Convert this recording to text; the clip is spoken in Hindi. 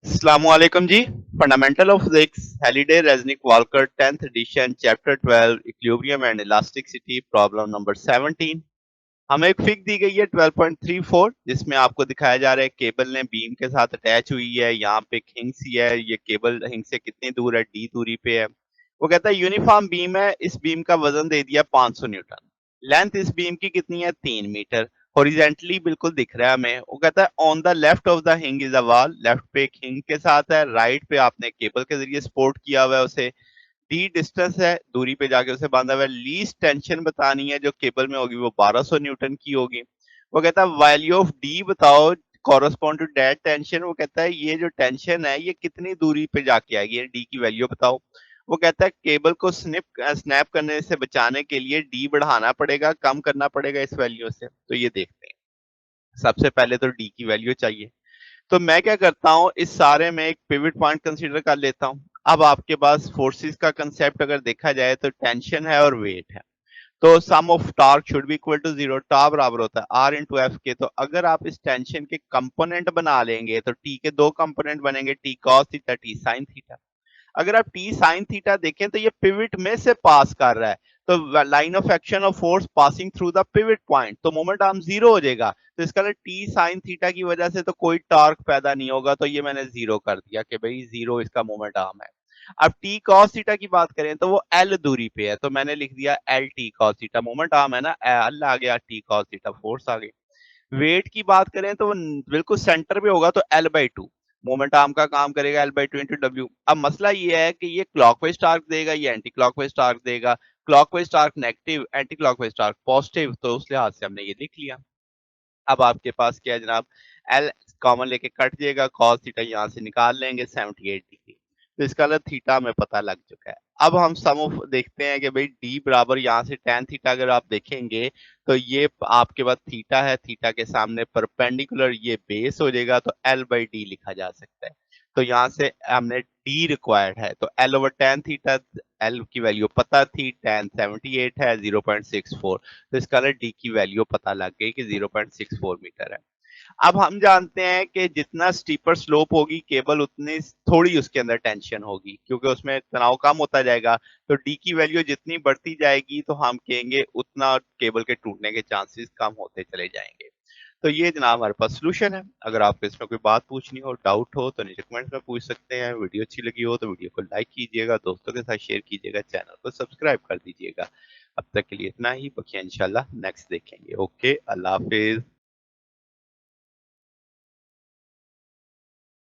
Assalamualaikum जी। Fundamental of physics Halliday Resnick Walker 10th edition chapter 12 equilibrium and elasticity problem number 17। हमें एक फिग दी गई है 12.34 जिसमें आपको दिखाया जा रहा है केबल ने बीम के साथ अटैच हुई है। यहाँ पे एक हिंग सी है, ये केबल हिंग से कितनी दूर है, डी दूरी पे है। वो कहता है यूनिफॉर्म बीम है, इस बीम का वजन दे दिया 500 न्यूटन। लेंथ इस बीम की कितनी है, 3 मीटर। हॉरिजेंटली बिल्कुल दिख रहा है हमें। वो कहता है on the left of the हिंग इज अ वॉल, लेफ्ट पे एक हिंग के साथ है, राइट पे आपने केबल के जरिए सपोर्ट किया हुआ है उसे। डी डिस्टेंस है, दूरी पे जाके उसे बांधा हुआ है। लीस्ट टेंशन बतानी है जो केबल में होगी वो 1200 न्यूटन की होगी। वो कहता है वैल्यू ऑफ डी बताओ कॉरस्पॉन्ड टू दैट टेंशन। वो कहता है ये जो टेंशन है ये कितनी दूरी पे जाके आएगी, डी की वैल्यू बताओ। वो कहता है केबल को स्नैप करने से बचाने के लिए डी बढ़ाना पड़ेगा, कम करना पड़ेगा इस वैल्यू से। तो ये देखते हैं। सबसे पहले तो डी की वैल्यू चाहिए। तो मैं क्या करता हूँ, इस सारे में एक पिवट पॉइंट कंसीडर कर लेता हूँ। अब आपके पास फोर्सेस का कंसेप्ट अगर देखा जाए तो टेंशन है और वेट है। तो sum of torque should be equal to zero, tau बराबर होता है आर इंटू एफ के। तो अगर आप इस टेंशन के कंपोनेंट बना लेंगे तो टी के दो कंपोनेंट बनेंगे, T cos theta T sine theta. अगर आप टी साइन थीटा देखें तो ये पिवट में से पास कर रहा है। तो line of action of force passing through the pivot point, तो मोमेंट आर्म जीरो हो जाएगा। तो इसका टी साइन थीटा की वजह से तो कोई टॉर्क पैदा नहीं होगा, तो ये मैंने जीरो कर दिया कि भाई जीरो इसका मोमेंट आर्म है। अब टी कॉस थीटा की बात करें तो वो एल दूरी पे है, तो मैंने लिख दिया L T cos theta. Moment arm है ना, एल आ गया, टी कॉस थीटा फोर्स आ गई। वेट की बात करें तो वो बिल्कुल सेंटर पे होगा, तो L by two. Moment arm का काम करेगा L by two into W. अब मसला ये है कि ये क्लॉकवाइज टार्क देगा, ये एंटी क्लॉकवाइज टार्क देगा। Clockwise torque negative, anti clockwise torque positive, तो उस लिहाज से हमने ये लिख लिया। अब आपके पास क्या है जनाब, एल कॉमन लेके कट जाएगा, कॉस थीटा यहाँ से निकाल लेंगे 78 डिग्री। तो इसका मतलब थीटा हमें पता लग चुका है। अब हम सम ऑफ देखते हैं कि भाई डी बराबर यहाँ से tan थीटा अगर आप देखेंगे तो ये आपके पास थीटा है, थीटा के सामने परपेंडिकुलर ये बेस हो जाएगा, तो एल बाई डी लिखा जा सकता है। तो यहाँ से हमने डी रिक्वायर्ड है, तो L over tan theta, L की वैल्यू पता थी, tan 78 है 0.64। तो इसका डी की वैल्यू पता लग गई कि 0.64 मीटर है। अब हम जानते हैं कि जितना स्टीपर स्लोप होगी केबल उतनी थोड़ी उसके अंदर टेंशन होगी, क्योंकि उसमें तनाव कम होता जाएगा। तो डी की वैल्यू जितनी बढ़ती जाएगी तो हम कहेंगे उतना केबल के टूटने के चांसेस कम होते चले जाएंगे। तो ये जनाब हमारे पास सोल्यूशन है। अगर आपको इसमें कोई बात पूछनी हो, डाउट हो, तो नीचे कमेंट में पूछ सकते हैं। वीडियो अच्छी लगी हो तो वीडियो को लाइक कीजिएगा, दोस्तों के साथ शेयर कीजिएगा, चैनल को सब्सक्राइब कर दीजिएगा। अब तक के लिए इतना ही, बाकी इंशाल्लाह नेक्स्ट देखेंगे। ओके, अल्लाह हाफिज।